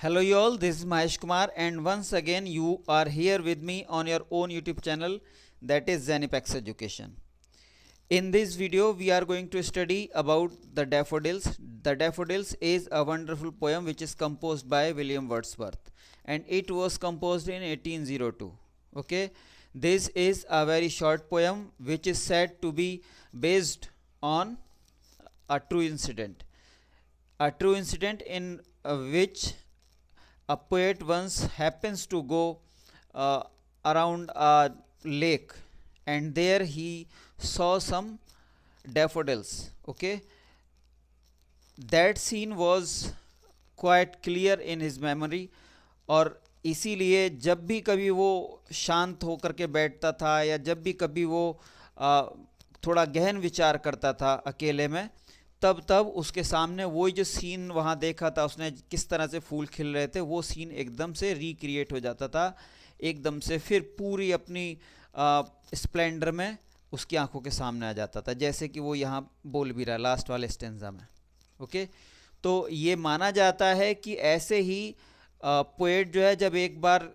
Hello you all, this is Mahesh Kumar and once again you are here with me on your own YouTube channel, that is Zenipex Education. In this video we are going to study about the Daffodils. The Daffodils is a wonderful poem which is composed by William Wordsworth and it was composed in 1802. Okay, this is a very short poem which is said to be based on a true incident. A true incident in which a poet once happens to go uh, around a lake and there he saw some daffodils. Okay, that scene was quite clear in his memory और इसीलिए जब भी कभी वो शांत होकर के बैठता था या जब भी कभी वो थोड़ा गहन विचार करता था अकेले में, तब तब उसके सामने वही जो सीन वहाँ देखा था उसने, किस तरह से फूल खिल रहे थे, वो सीन एकदम से रिक्रिएट हो जाता था, एकदम से फिर पूरी अपनी स्प्लेंडर में उसकी आंखों के सामने आ जाता था, जैसे कि वो यहाँ बोल भी रहा है लास्ट वाले स्टेंजा में. ओके, तो ये माना जाता है कि ऐसे ही पोएट जो है जब एक बार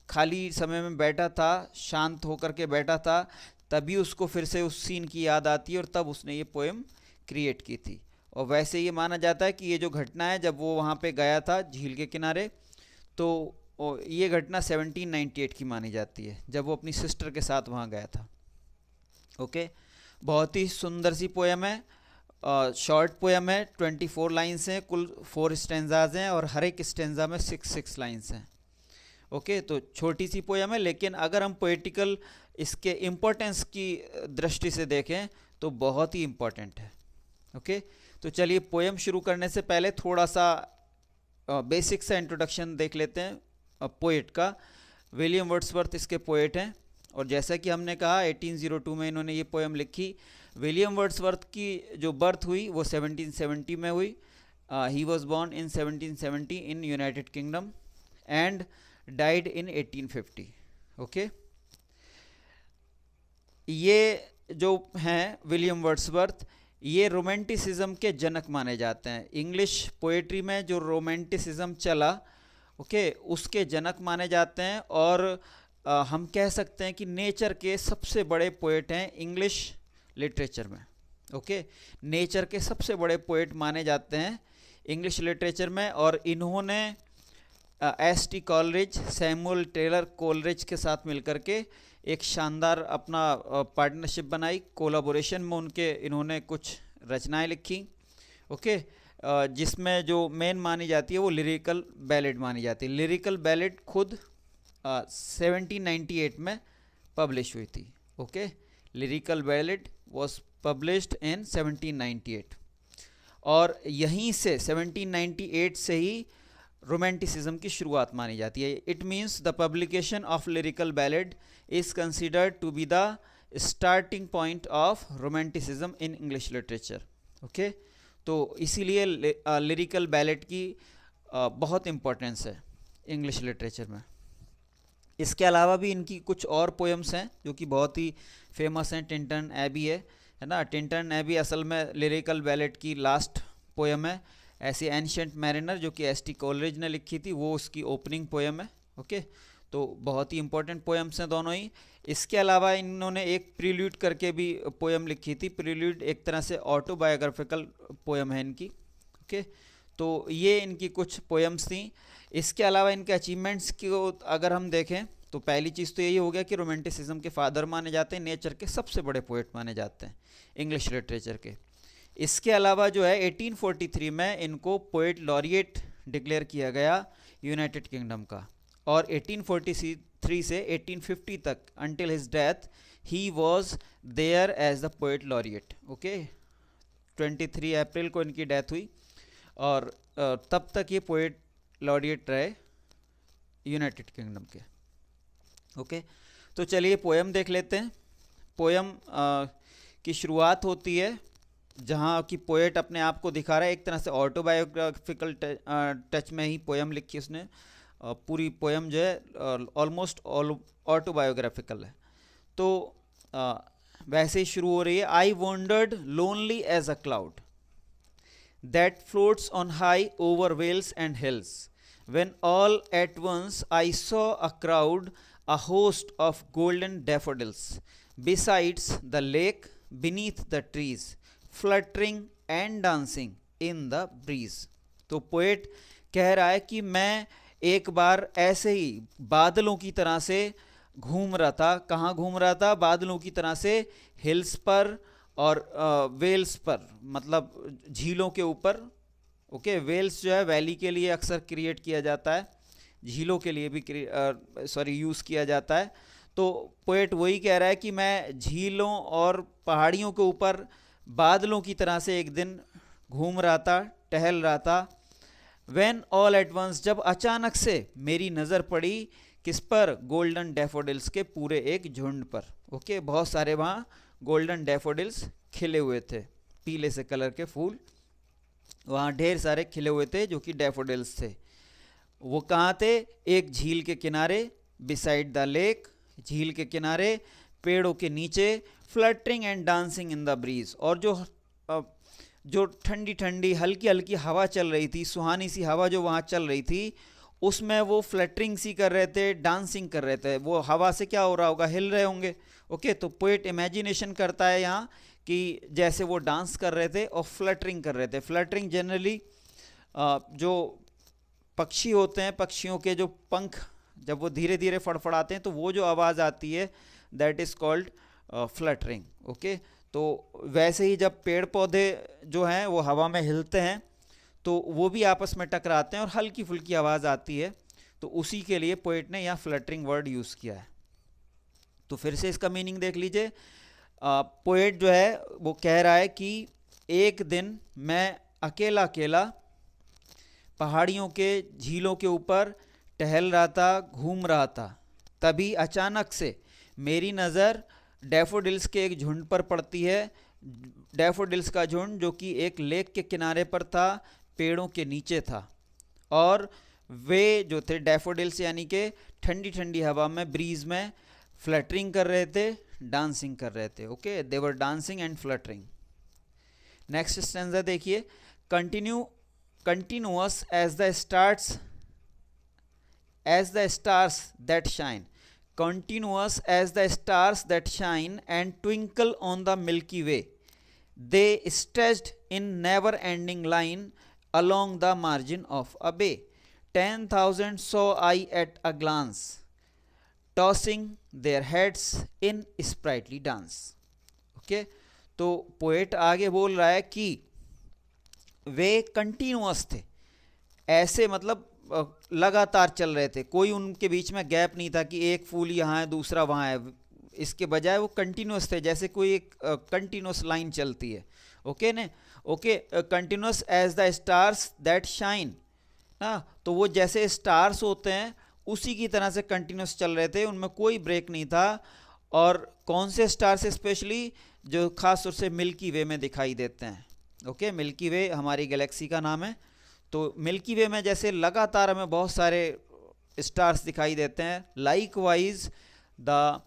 खाली समय में बैठा था, शांत होकर के बैठा था, तभी उसको फिर से उस सीन की याद आती है और तब उसने ये पोएम क्रिएट की थी. और वैसे ये माना जाता है कि ये जो घटना है जब वो वहाँ पे गया था झील के किनारे, तो ये घटना 1798 की मानी जाती है जब वो अपनी सिस्टर के साथ वहाँ गया था. ओके, बहुत ही सुंदर सी पोएम है, शॉर्ट पोएम है, 24 लाइन्स हैं, कुल 4 स्टेंजाज हैं और हर एक स्टेंजा में 6 लाइन्स हैं. ओके, तो छोटी सी पोएम है, लेकिन अगर हम पोएटिकल इसके इम्पोर्टेंस की दृष्टि से देखें तो बहुत ही इम्पोर्टेंट है. ओके, तो चलिए पोएम शुरू करने से पहले थोड़ा सा बेसिक सा इंट्रोडक्शन देख लेते हैं पोएट का. विलियम वर्ड्सवर्थ इसके पोएट हैं और जैसा कि हमने कहा 1802 में इन्होंने ये पोएम लिखी. विलियम वर्ड्सवर्थ की जो बर्थ हुई वो 1770 में हुई. He was born in 1770 in United kingdom and died in 1850. Okay, ये जो हैं विलियम वर्ड्सवर्थ, ये रोमांटिसिज्म के जनक माने जाते हैं. इंग्लिश पोएट्री में जो रोमांटिसिज्म चला, ओके, उसके जनक माने जाते हैं और हम कह सकते हैं कि नेचर के सबसे बड़े पोएट हैं इंग्लिश लिटरेचर में. ओके, नेचर के सबसे बड़े पोएट माने जाते हैं इंग्लिश लिटरेचर में और इन्होंने S T. Coleridge, Samuel Taylor Coleridge के साथ मिलकर के एक शानदार अपना पार्टनरशिप बनाई. कोलाबोरेशन में उनके इन्होंने कुछ रचनाएं लिखी. ओके, जिसमें जो मेन मानी जाती है वो लिरिकल बैलेड मानी जाती है. लिरिकल बैलेड खुद 1798 में पब्लिश हुई थी. Okay, lyrical ballad was published in 1798 और यहीं से 1798 से ही रोमांटिसिज्म की शुरुआत मानी जाती है. It means the publication of lyrical ballad is considered to be the starting point of romanticism in English literature. Okay, तो इसीलिए लिरिकल बैलेड की बहुत इम्पोर्टेंस है इंग्लिश लिटरेचर में. इसके अलावा भी इनकी कुछ और पोएम्स हैं जो कि बहुत ही फेमस हैं. टिंटन एबी है ना. टिंटन एबी असल में लिरिकल बैलेड की लास्ट पोएम है. ऐसी एंशिएंट मैरिनर जो कि एस.टी. कोलरिज ने लिखी थी, वो उसकी ओपनिंग पोएम है. ओके, तो बहुत ही इंपॉर्टेंट पोएम्स हैं दोनों ही. इसके अलावा इन्होंने एक प्रील्यूड करके भी पोएम लिखी थी. प्रील्यूड एक तरह से ऑटोबायोग्राफिकल पोएम है इनकी. ओके, तो ये इनकी कुछ पोएम्स थी. इसके अलावा इनके अचीवमेंट्स को अगर हम देखें तो पहली चीज़ तो यही हो गया कि रोमांटिसिज्म के फादर माने जाते हैं, नेचर के सबसे बड़े पोएट माने जाते हैं इंग्लिश लिटरेचर के. इसके अलावा जो है 1843 में इनको पोएट लॉरिएट डिक्लेयर किया गया यूनाइटेड किंगडम का और 1843 से 1850 तक until his death he was there as the poet laureate. Okay, 23 अप्रैल को इनकी डेथ हुई और तब तक ये पोएट लॉरिएट रहे यूनाइटेड किंगडम के. ओके, तो चलिए पोएम देख लेते हैं. पोएम की शुरुआत होती है जहाँ की पोएट अपने आप को दिखा रहा है. एक तरह से ऑटोबायोग्राफिकल टच में ही पोएम लिखी उसने. पूरी पोएम जो है ऑलमोस्ट ऑटोबायोग्राफिकल है. तो वैसे ही शुरू हो रही है. I wandered lonely as a cloud that floats on high over vales and hills, when all at once I saw a crowd, a host of golden daffodils, besides the lake, beneath the trees, fluttering and dancing in the breeze. तो poet कह रहा है कि मैं एक बार ऐसे ही बादलों की तरह से घूम रहा था. कहाँ घूम रहा था? बादलों की तरह से हिल्स पर और वेल्स पर, मतलब झीलों के ऊपर. ओके, वेल्स जो है वैली के लिए अक्सर क्रिएट किया जाता है, झीलों के लिए भी यूज़ किया जाता है. तो पोएट वही कह रहा है कि मैं झीलों और पहाड़ियों के ऊपर बादलों की तरह से एक दिन घूम रहा था, टहल रहा था. When all at once, जब अचानक से मेरी नज़र पड़ी किस पर? गोल्डन डैफोडिल्स के पूरे एक झुंड पर. ओके, बहुत सारे वहाँ गोल्डन डैफोडिल्स खिले हुए थे, पीले से कलर के फूल वहाँ ढेर सारे खिले हुए थे जो कि डैफोडिल्स थे. वो कहाँ थे? एक झील के किनारे, बिसाइड द लेक, झील के किनारे, पेड़ों के नीचे, fluttering and dancing in the breeze, और जो ठंडी ठंडी हल्की हल्की हवा चल रही थी, सुहानी सी हवा जो वहाँ चल रही थी, उसमें वो फ्लटरिंग सी कर रहे थे, डांसिंग कर रहे थे. वो हवा से क्या हो रहा होगा? हिल रहे होंगे. ओके, तो पोएट इमेजिनेशन करता है यहाँ कि जैसे वो डांस कर रहे थे और फ्लटरिंग कर रहे थे. फ्लटरिंग जनरली जो पक्षी होते हैं, पक्षियों के जो पंख जब वो धीरे धीरे फड़फड़ाते हैं तो वो जो आवाज़ आती है, that is called fluttering. Okay, तो वैसे ही जब पेड़ पौधे जो हैं वो हवा में हिलते हैं तो वो भी आपस में टकराते हैं और हल्की फुल्की आवाज़ आती है. तो उसी के लिए पोएट ने यहाँ फ्लटरिंग वर्ड यूज़ किया है. तो फिर से इसका मीनिंग देख लीजिए. पोएट जो है वो कह रहा है कि एक दिन मैं अकेला अकेला पहाड़ियों के झीलों के ऊपर टहल रहा था, घूम रहा था. तभी अचानक से मेरी नज़र डैफोडिल्स के एक झुंड पर पड़ती है. डैफोडिल्स का झुंड जो कि एक लेक के किनारे पर था, पेड़ों के नीचे था, और वे जो थे डैफोडिल्स यानी कि ठंडी ठंडी हवा में, ब्रीज में फ्लटरिंग कर रहे थे, डांसिंग कर रहे थे. Okay, they were dancing and fluttering. Next stanza देखिए. Continuous as the stars that shine, continuous as the stars that shine and twinkle on the Milky Way, they stretched in never-ending line along the margin of a bay. 10,000 saw I at a glance, tossing their heads in sprightly dance. Okay, तो poet आगे बोल रहा है कि वे continuous थे, ऐसे मतलब लगातार चल रहे थे, कोई उनके बीच में गैप नहीं था कि एक फूल यहाँ है दूसरा वहाँ है. इसके बजाय वो कंटिन्यूस थे, जैसे कोई एक कंटिन्यूस लाइन चलती है. ओके ने, okay, continuous as the stars that shine ना, तो वो जैसे स्टार्स होते हैं उसी की तरह से कंटिन्यूस चल रहे थे, उनमें कोई ब्रेक नहीं था. और कौन से स्टार्स स्पेशली? जो खास तौर से मिल्की वे में दिखाई देते हैं. ओके, मिल्की वे हमारी गैलेक्सी का नाम है. तो मिल्की वे में जैसे लगातार हमें बहुत सारे स्टार्स दिखाई देते हैं, likewise the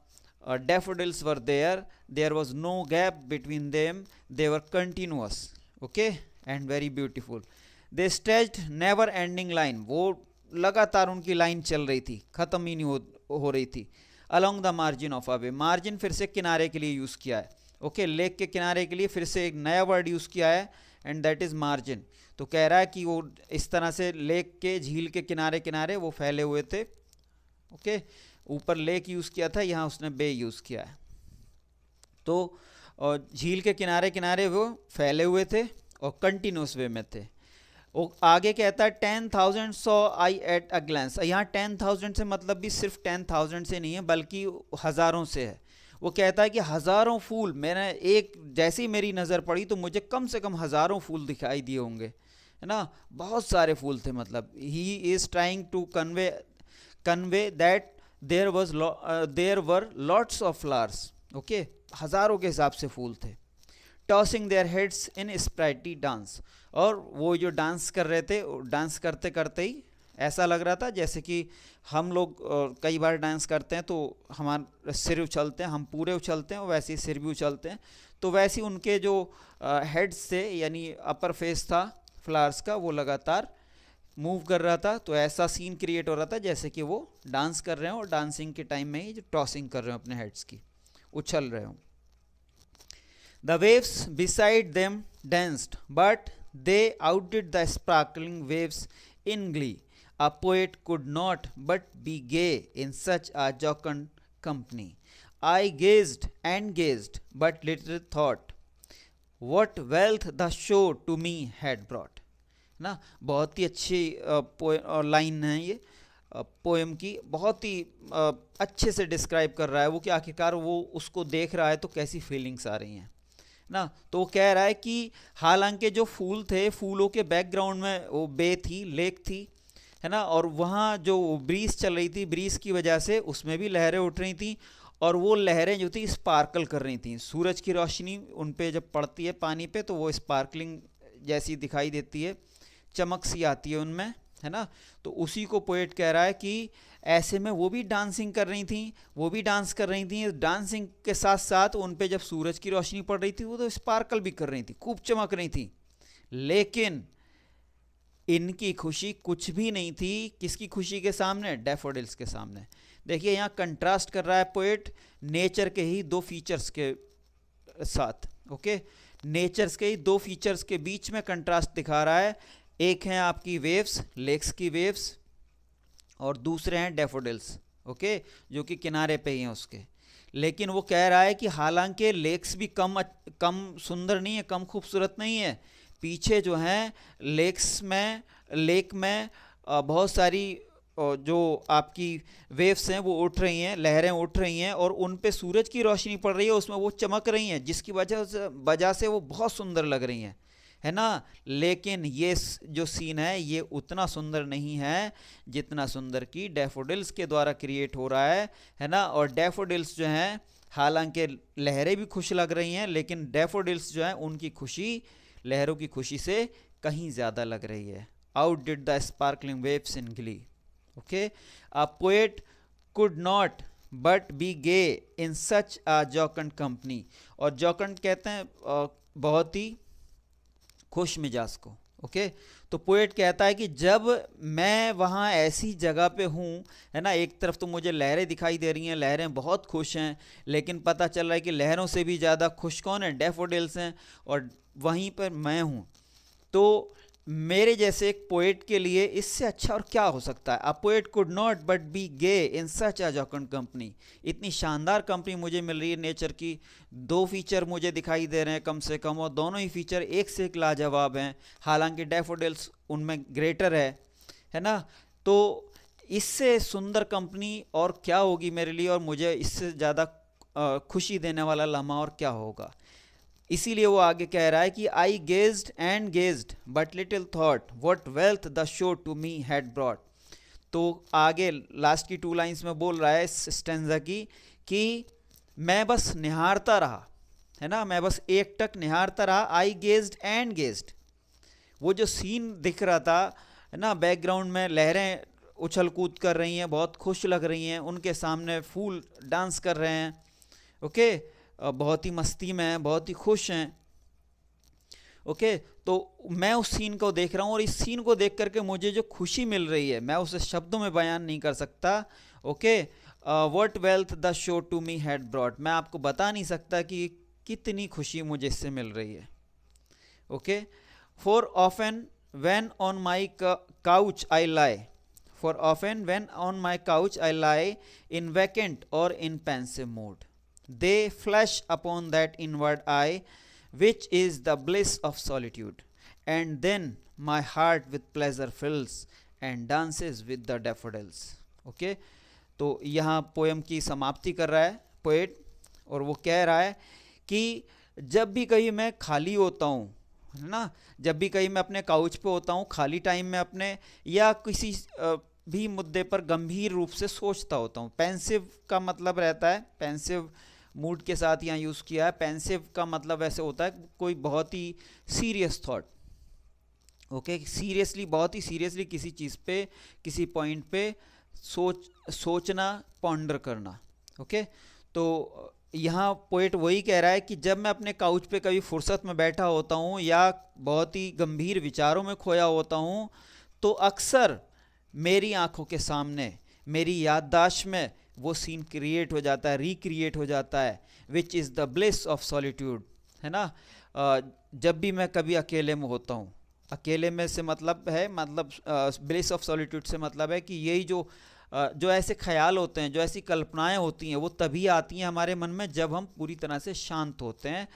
daffodils were there was no gap between them, they were continuous. Okay, and very beautiful. They stretched never ending line, वो लगातार उनकी लाइन चल रही थी, ख़त्म ही नहीं हो रही थी. Along the margin of a way, margin फिर से किनारे के लिए यूज़ किया है. ओके, लेक के किनारे के लिए फिर से एक नया वर्ड यूज़ किया है, एंड दैट इज़ मार्जिन. तो कह रहा है कि वो इस तरह से लेक के, झील के किनारे किनारे वो फैले हुए थे. ओके, ऊपर लेक यूज़ किया था, यहाँ उसने बे यूज़ किया है. तो झील के किनारे किनारे वो फैले हुए थे और कंटिन्यूस वे में थे. वो आगे कहता है 10,000 saw I at a glance. यहाँ 10,000 से मतलब भी सिर्फ 10,000 से नहीं है, बल्कि हज़ारों से है. वो कहता है कि हज़ारों फूल, मैंने एक जैसे ही मेरी नज़र पड़ी तो मुझे कम से कम हज़ारों फूल दिखाई दिए होंगे, है ना. बहुत सारे फूल थे. मतलब he is trying to convey that there were lots of flowers. Okay, हज़ारों के हिसाब से फूल थे. Tossing their heads in sprightly dance, और वो जो डांस कर रहे थे, डांस करते करते ही ऐसा लग रहा था जैसे कि हम लोग कई बार डांस करते हैं तो हमारे सिर उछलते हैं, हम पूरे उछलते हैं, वैसे ही सिर भी उछलते हैं. तो वैसे ही उनके जो हेड्स थे, यानी अपर फेस था फ्लावर्स का, वो लगातार मूव कर रहा था, तो ऐसा सीन क्रिएट हो रहा था जैसे कि वो डांस कर रहे हो और डांसिंग के टाइम में ही जो टॉसिंग कर रहे हो अपने हेड्स की, उछल रहे हो. The waves beside them danced, but they outdid the sparkling waves in glee. A poet could not but be gay in such a jocund company. I gazed and gazed, but little thought what wealth the show to me had brought. ना बहुत ही अच्छी line है ये poem की, बहुत ही अच्छे से describe कर रहा है वो कि आखिरकार वो उसको देख रहा है तो कैसी फीलिंग्स आ रही हैं ना. तो वो कह रहा है कि हालांकि जो फूल थे, फूलों के बैकग्राउंड में वो बे थी, लेक थी, है ना, और वहाँ जो ब्रीज चल रही थी, ब्रीज की वजह से उसमें भी लहरें उठ रही थी, और वो लहरें जो थी स्पार्कल कर रही थी. सूरज की रोशनी उन पे जब पड़ती है पानी पे तो वो स्पार्कलिंग जैसी दिखाई देती है, चमक सी आती है उनमें, है ना. तो उसी को पोएट कह रहा है कि ऐसे में वो भी डांसिंग कर रही थी, वो भी डांस कर रही थी. डांसिंग के साथ साथ उन पे जब सूरज की रोशनी पड़ रही थी वो तो स्पार्कल भी कर रही थी, खूब चमक रही थी. लेकिन इनकी खुशी कुछ भी नहीं थी किसकी खुशी के सामने? डैफोडिल्स के सामने. देखिए यहाँ कंट्रास्ट कर रहा है पोएट नेचर के ही दो फीचर्स के साथ. ओके, नेचर्स के ही दो फीचर्स के बीच में कंट्रास्ट दिखा रहा है. एक है आपकी वेव्स, लेक्स की वेव्स, और दूसरे हैं डैफोडिल्स, ओके, जो कि किनारे पे ही हैं उसके. लेकिन वो कह रहा है कि हालांकि लेक्स भी कम सुंदर नहीं है, कम खूबसूरत नहीं है. पीछे जो है लेक में बहुत सारी जो आपकी वेव्स हैं वो उठ रही हैं, लहरें उठ रही हैं, और उन पे सूरज की रोशनी पड़ रही है, उसमें वो चमक रही हैं, जिसकी वजह से वो बहुत सुंदर लग रही हैं, है ना. लेकिन ये जो सीन है ये उतना सुंदर नहीं है जितना सुंदर कि डैफोडिल्स के द्वारा क्रिएट हो रहा है ना. और डैफोडिल्स जो हैं, हालांकि लहरें भी खुश लग रही हैं, लेकिन डैफोडिल्स जो हैं उनकी खुशी लहरों की खुशी से कहीं ज़्यादा लग रही है. Outdid the sparkling waves in glee. Okay, a poet could not but be gay in such a jocund company. और जॉकंड कहते हैं बहुत ही खुश मिजाज को. ओके, तो पोएट कहता है कि जब मैं वहाँ ऐसी जगह पे हूँ, है ना, एक तरफ तो मुझे लहरें दिखाई दे रही हैं, लहरें बहुत खुश हैं, लेकिन पता चल रहा है कि लहरों से भी ज़्यादा खुश कौन है? डैफोडिल्स हैं. और वहीं पर मैं हूँ. तो मेरे जैसे एक पोएट के लिए इससे अच्छा और क्या हो सकता है? A poet could not but be gay in such a jocund company. इतनी शानदार कंपनी मुझे मिल रही है नेचर की, दो फीचर मुझे दिखाई दे रहे हैं कम से कम, और दोनों ही फीचर एक से एक लाजवाब हैं. हालांकि डैफोडिल्स उनमें ग्रेटर है ना. तो इससे सुंदर कंपनी और क्या होगी मेरे लिए, और मुझे इससे ज़्यादा खुशी देने वाला लम्हा और क्या होगा. इसीलिए वो आगे कह रहा है कि I gazed and gazed but little thought what wealth the show to me had brought. तो आगे लास्ट की 2 लाइंस में बोल रहा है इस स्टेंजा की कि मैं बस निहारता रहा, है ना, मैं बस एकटक निहारता रहा. आई गेज्ड एंड गेज्ड. वो जो सीन दिख रहा था, है ना, बैकग्राउंड में लहरें उछल कूद कर रही हैं, बहुत खुश लग रही हैं, उनके सामने फूल डांस कर रहे हैं. ओके, बहुत ही मस्ती में हैं, बहुत ही खुश हैं. ओके, तो मैं उस सीन को देख रहा हूँ, और इस सीन को देख करके मुझे जो खुशी मिल रही है मैं उसे शब्दों में बयान नहीं कर सकता. Okay, what wealth the show to me had brought. मैं आपको बता नहीं सकता कि कितनी खुशी मुझे इससे मिल रही है. Okay, for often when on my couch I lie, for often when on my couch I lie in vacant or in pensive mood, they flash upon that inward eye which is the bliss of solitude, and then my heart with pleasure fills and dances with the daffodils. Okay, तो यहाँ poem की समाप्ति कर रहा है poet, और वो कह रहा है कि जब भी कहीं मैं खाली होता हूँ, है ना, जब भी कहीं मैं अपने काउच पे होता हूँ खाली टाइम में अपने, या किसी भी मुद्दे पर गंभीर रूप से सोचता होता हूँ. पेंसिव का मतलब रहता है, पेंसिव मूड के साथ यहाँ यूज़ किया है. पेंसिव का मतलब ऐसे होता है कोई बहुत ही सीरियस थॉट. ओके, सीरियसली, बहुत ही सीरियसली किसी चीज़ पे, किसी पॉइंट पे सोचना, पॉन्डर करना. ओके, तो यहाँ पोएट वही कह रहा है कि जब मैं अपने काउच पे कभी फुर्सत में बैठा होता हूँ या बहुत ही गंभीर विचारों में खोया होता हूँ, तो अक्सर मेरी आंखों के सामने, मेरी याददाश्त में वो सीन क्रिएट हो जाता है, रिक्रिएट हो जाता है, which is the bliss of solitude, है ना। जब भी मैं कभी अकेले में होता हूँ, अकेले में से मतलब है, मतलब ब्लिस ऑफ सॉलिट्यूड से मतलब है कि यही जो ऐसे ख्याल होते हैं, जो ऐसी कल्पनाएं होती हैं, वो तभी आती हैं हमारे मन में जब हम पूरी तरह से शांत होते हैं,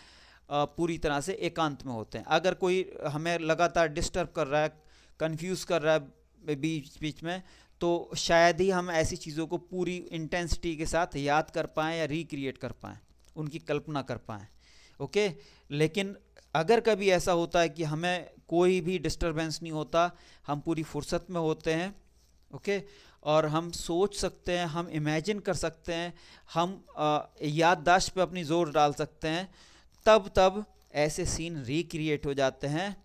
पूरी तरह से एकांत में होते हैं। अगर कोई हमें लगातार डिस्टर्ब कर रहा है, कंफ्यूज कर रहा है बीच बीच में, तो शायद ही हम ऐसी चीज़ों को पूरी इंटेंसिटी के साथ याद कर पाएँ या रिक्रिएट कर पाएँ, उनकी कल्पना कर पाएँ। ओके, लेकिन अगर कभी ऐसा होता है कि हमें कोई भी डिस्टरबेंस नहीं होता, हम पूरी फुर्सत में होते हैं, ओके, और हम सोच सकते हैं, हम इमेजिन कर सकते हैं, हम याददाश्त पे अपनी ज़ोर डाल सकते हैं, तब ऐसे सीन रिक्रिएट हो जाते हैं।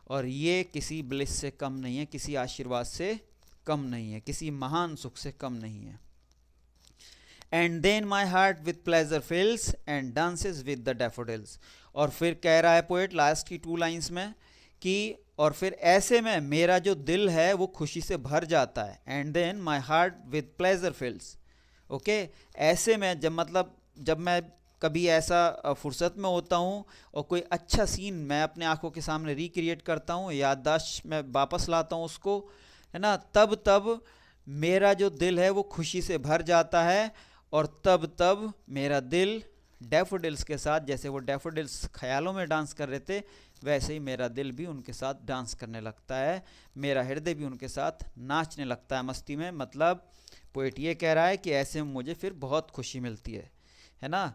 और ये किसी ब्लिस से कम नहीं है, किसी आशीर्वाद से कम नहीं है, किसी महान सुख से कम नहीं है। And then my heart with pleasure fills and dances with the daffodils. और फिर कह रहा है पोएट लास्ट की 2 लाइन्स में कि और फिर ऐसे में मेरा जो दिल है वो खुशी से भर जाता है। And then my heart with pleasure fills. Okay, ऐसे में जब मैं कभी ऐसा फुर्सत में होता हूँ और कोई अच्छा सीन मैं अपने आंखों के सामने रिक्रिएट करता हूँ, याददाश्त में वापस लाता हूँ उसको, है ना, तब मेरा जो दिल है वो खुशी से भर जाता है। और तब मेरा दिल डैफोडिल्स के साथ, जैसे वो डैफोडिल्स ख्यालों में डांस कर रहे थे, वैसे ही मेरा दिल भी उनके साथ डांस करने लगता है, मेरा हृदय भी उनके साथ नाचने लगता है मस्ती में। मतलब पोएट ये कह रहा है कि ऐसे में मुझे फिर बहुत खुशी मिलती है ना।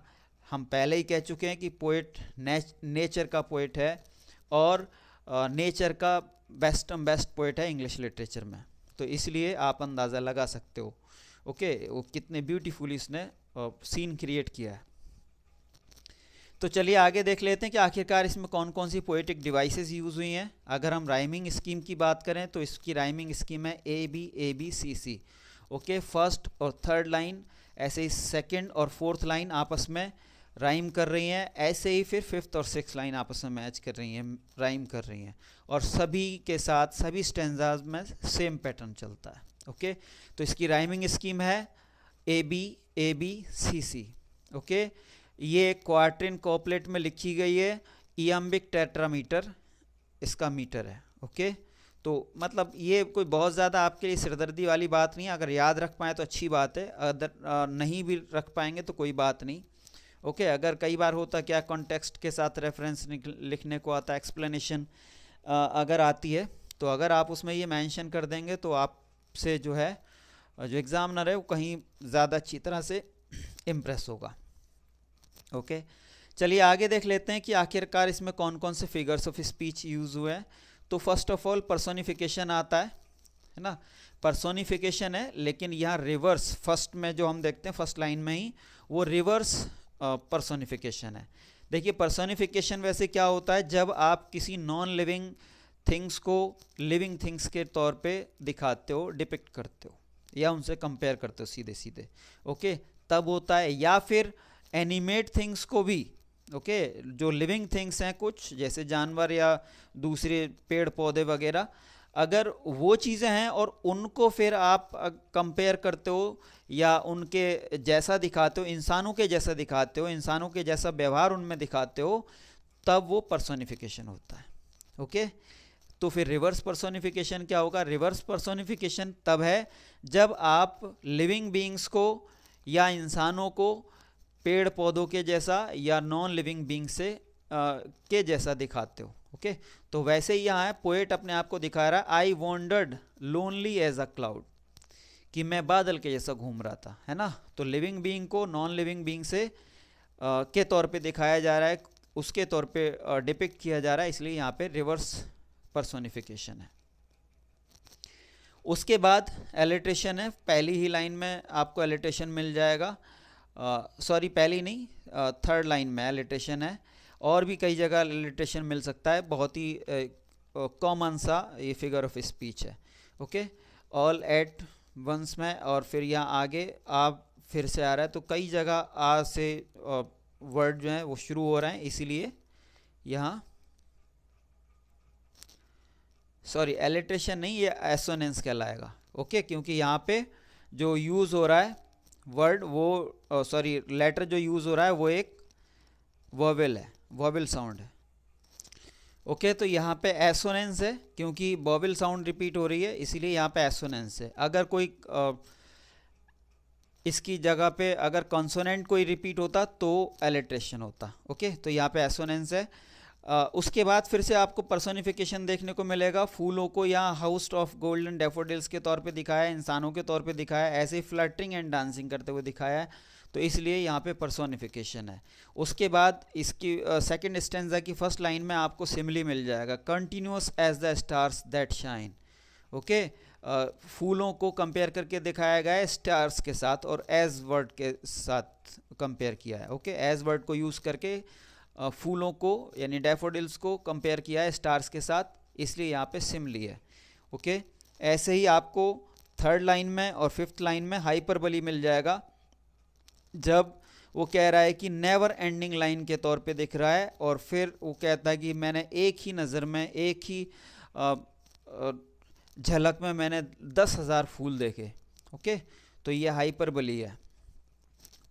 हम पहले ही कह चुके हैं कि पोएट नेचर का पोएट है, और नेचर का बेस्ट पोएट है इंग्लिश लिटरेचर में, तो इसलिए आप अंदाज़ा लगा सकते हो, ओके, वो कितने ब्यूटीफुली इसने सीन क्रिएट किया है। तो चलिए आगे देख लेते हैं कि आखिरकार इसमें कौन कौन सी पोएटिक डिवाइसेस यूज़ हुई हैं। अगर हम राइमिंग स्कीम की बात करें तो इसकी राइमिंग स्कीम है A B ओके, फर्स्ट और थर्ड लाइन, ऐसे ही सेकंड और फोर्थ लाइन आपस में राइम कर रही हैं, ऐसे ही फिर फिफ्थ और सिक्स लाइन आपस में मैच कर रही हैं, राइम कर रही हैं, और सभी के साथ सभी स्टैंजाज में सेम पैटर्न चलता है। ओके, तो इसकी राइमिंग स्कीम है A B ओके। ये क्वार्टिन कोपलेट में लिखी गई है, इयम्बिक टेट्रामीटर इसका मीटर है। ओके, तो मतलब ये कोई बहुत ज़्यादा आपके लिए सिरदर्दी वाली बात नहीं है, अगर याद रख पाएँ तो अच्छी बात है, अगर नहीं भी रख पाएंगे तो कोई बात नहीं। ओके, अगर कई बार होता क्या, कॉन्टेक्स्ट के साथ रेफरेंस लिखने को आता है, एक्सप्लेनेशन अगर आती है, तो अगर आप उसमें ये मेंशन कर देंगे तो आपसे जो है जो एग्ज़ामिनर है वो कहीं ज़्यादा अच्छी तरह से इम्प्रेस होगा। ओके, चलिए आगे देख लेते हैं कि आखिरकार इसमें कौन कौन से फिगर्स ऑफ स्पीच यूज़ हुए हैं। तो फर्स्ट ऑफ ऑल पर्सोनिफिकेशन आता है ना, पर्सोनिफिकेशन है, लेकिन यहाँ रिवर्स, फर्स्ट में जो हम देखते हैं फर्स्ट लाइन में ही, वो रिवर्स पर्सोनिफिकेशन है। देखिए पर्सोनिफिकेशन वैसे क्या होता है, जब आप किसी नॉन लिविंग थिंग्स को लिविंग थिंग्स के तौर पे दिखाते हो, डिपिक्ट करते हो, या उनसे कंपेयर करते हो सीधे सीधे, ओके, तब होता है। या फिर एनिमेट थिंग्स को भी, ओके, जो लिविंग थिंग्स हैं कुछ, जैसे जानवर या दूसरे पेड़ पौधे वगैरह, अगर वो चीज़ें हैं और उनको फिर आप कंपेयर करते हो या उनके जैसा दिखाते हो, इंसानों के जैसा दिखाते हो, इंसानों के जैसा व्यवहार उनमें दिखाते हो, तब वो पर्सोनिफिकेशन होता है। ओके, तो फिर रिवर्स पर्सोनिफिकेशन क्या होगा? रिवर्स पर्सोनिफिकेशन तब है जब आप लिविंग बीइंग्स को या इंसानों को पेड़ पौधों के जैसा या नॉन लिविंग बीइंग से के जैसा दिखाते हो। ओके, तो वैसे ही यहाँ है, पोएट अपने आप को दिखा रहा है, I wandered lonely as a cloud, कि मैं बादल के जैसा घूम रहा था, है ना। तो लिविंग बीइंग को नॉन लिविंग बीइंग से के तौर पे दिखाया जा रहा है, उसके तौर पे डिपिक्ट किया जा रहा है, इसलिए यहाँ पे रिवर्स पर्सोनिफिकेशन है। उसके बाद एलिट्रेशन है, पहली ही लाइन में आपको एलिट्रेशन मिल जाएगा, सॉरी पहली नहीं, थर्ड लाइन में एलिट्रेशन है, और भी कई जगह एलिट्रेशन मिल सकता है, बहुत ही कॉमन सा ये फिगर ऑफ स्पीच है। ओके, ऑल एट वंस में, और फिर यहाँ आगे आप फिर से आ रहा है, तो कई जगह आ से वर्ड जो है वो शुरू हो रहे हैं, इसीलिए यहाँ सॉरी एलिट्रेशन नहीं, ये एसोनेंस कहलाएगा। ओके, क्योंकि यहाँ पे जो यूज़ हो रहा है वर्ड वो सॉरी लेटर जो यूज़ हो रहा है वो एक वोवेल है, वोवेल साउंड है। ओके, तो यहाँ पे एसोनेंस है क्योंकि वोवेल साउंड रिपीट हो रही है, इसीलिए यहाँ पे एसोनेंस है। अगर कोई इसकी जगह पे अगर कॉन्सोनेंट कोई रिपीट होता तो एलिट्रेशन होता। ओके, तो यहाँ पे एसोनेंस है। उसके बाद फिर से आपको पर्सोनिफिकेशन देखने को मिलेगा। फूलों को यहाँ हाउस ऑफ गोल्डन डैफोडिल्स के तौर पे दिखाया है, इंसानों के तौर पे दिखाया है, ऐसे ही फ्लटरिंग एंड डांसिंग करते हुए दिखाया है, तो इसलिए यहाँ पे पर्सोनिफिकेशन है। उसके बाद इसकी सेकंड स्टेंजा की फर्स्ट लाइन में आपको सिमिली मिल जाएगा, continuous as the stars that shine. Okay, फूलों को कंपेयर करके दिखाया गया है स्टार्स के साथ और एज वर्ड के साथ कंपेयर किया है। ओके, एज वर्ड को यूज़ करके फूलों को यानी डैफोडिल्स को कंपेयर किया है स्टार्स के साथ, इसलिए यहाँ पे सिमिली है। ओके, ऐसे ही आपको थर्ड लाइन में और फिफ्थ लाइन में हाइपरबली मिल जाएगा, जब वो कह रहा है कि नेवर एंडिंग लाइन के तौर पे दिख रहा है, और फिर वो कहता है कि मैंने एक ही नज़र में, एक ही झलक में मैंने 10,000 फूल देखे। ओके, तो ये हाइपरबली है।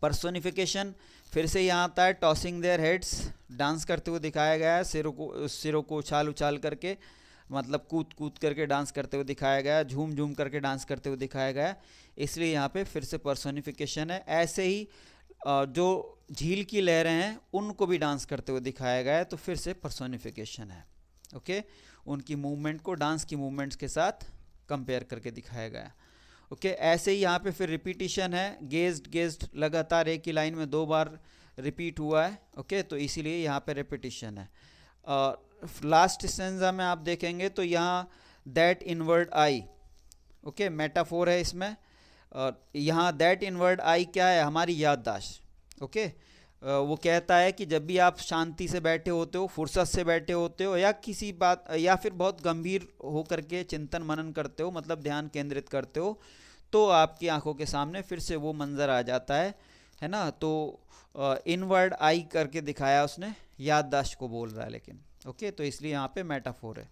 पर्सोनिफिकेशन फिर से यहाँ आता है, टॉसिंग देयर हेड्स, डांस करते हुए दिखाया गया है, सिरों को उछाल उछाल करके, मतलब कूद कूद करके डांस करते हुए दिखाया गया है, झूम झूम करके डांस करते हुए दिखाया गया है, इसलिए यहाँ पे फिर से पर्सोनिफिकेशन है। ऐसे ही जो झील की लहरें हैं उनको भी डांस करते हुए दिखाया गया है, तो फिर से पर्सोनिफिकेशन है। ओके, उनकी मूवमेंट को डांस की मूवमेंट्स के साथ कंपेयर करके दिखाया गया है। ओके, ऐसे ही यहाँ पे फिर रिपीटिशन है, गेज्ड गेज्ड लगातार एक ही लाइन में 2 बार रिपीट हुआ है। ओके, तो इसीलिए यहाँ पे रिपीटिशन है। लास्ट स्टेंजा में आप देखेंगे तो यहाँ that inward I, okay, metaphor है इसमें। यहाँ दैट इनवर्ड आई क्या है, हमारी याददाश्त। ओके, वो कहता है कि जब भी आप शांति से बैठे होते हो, फुर्सत से बैठे होते हो, या किसी बात या फिर बहुत गंभीर होकर के चिंतन मनन करते हो, मतलब ध्यान केंद्रित करते हो, तो आपकी आंखों के सामने फिर से वो मंज़र आ जाता है ना। तो इनवर्ड आई करके दिखाया उसने, याददाश्त को बोल रहा है लेकिन। ओके, तो इसलिए यहाँ पे मेटाफोर है।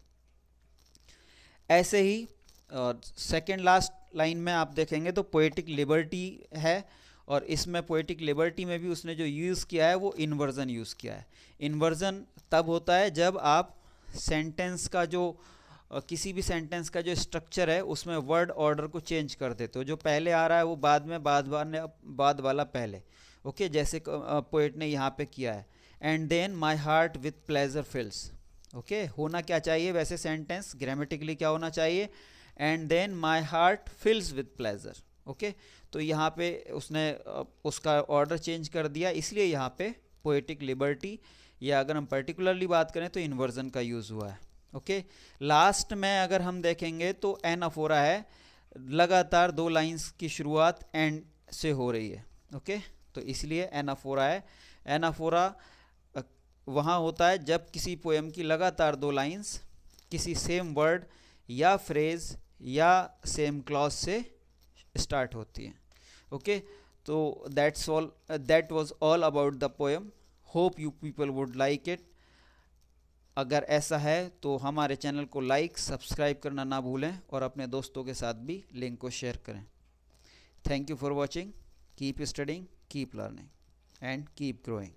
ऐसे ही सेकेंड लास्ट लाइन में आप देखेंगे तो पोएटिक लिबर्टी है, और इसमें पोएटिक लिबर्टी में भी उसने जो यूज़ किया है वो इन्वर्जन यूज़ किया है। इन्वर्जन तब होता है जब आप सेंटेंस का जो किसी भी सेंटेंस का जो स्ट्रक्चर है उसमें वर्ड ऑर्डर को चेंज कर देते हो, जो पहले आ रहा है वो बाद में, बाद वाला पहले। ओके, जैसे पोएट ने यहाँ पे किया है, and then my heart with pleasure fills. Okay, होना क्या चाहिए वैसे सेंटेंस ग्रामेटिकली क्या होना चाहिए, and then my heart fills with pleasure. Okay, तो यहाँ पे उसने उसका ऑर्डर चेंज कर दिया, इसलिए यहाँ पे पोएटिक लिबर्टी, या अगर हम पर्टिकुलरली बात करें तो इन्वर्जन का यूज़ हुआ है। ओके, लास्ट में अगर हम देखेंगे तो एनाफोरा है, लगातार 2 लाइंस की शुरुआत एंड से हो रही है। ओके, तो इसलिए एनाफोरा है। एनाफोरा वहाँ होता है जब किसी पोएम की लगातार 2 लाइंस किसी सेम वर्ड या फ्रेज या सेम क्लॉज से स्टार्ट होती है। ओके, तो that was all about the poem. Hope you people would like it. अगर ऐसा है तो हमारे चैनल को लाइक सब्सक्राइब करना ना भूलें, और अपने दोस्तों के साथ भी लिंक को शेयर करें। Thank you for watching. Keep studying, keep learning and keep growing.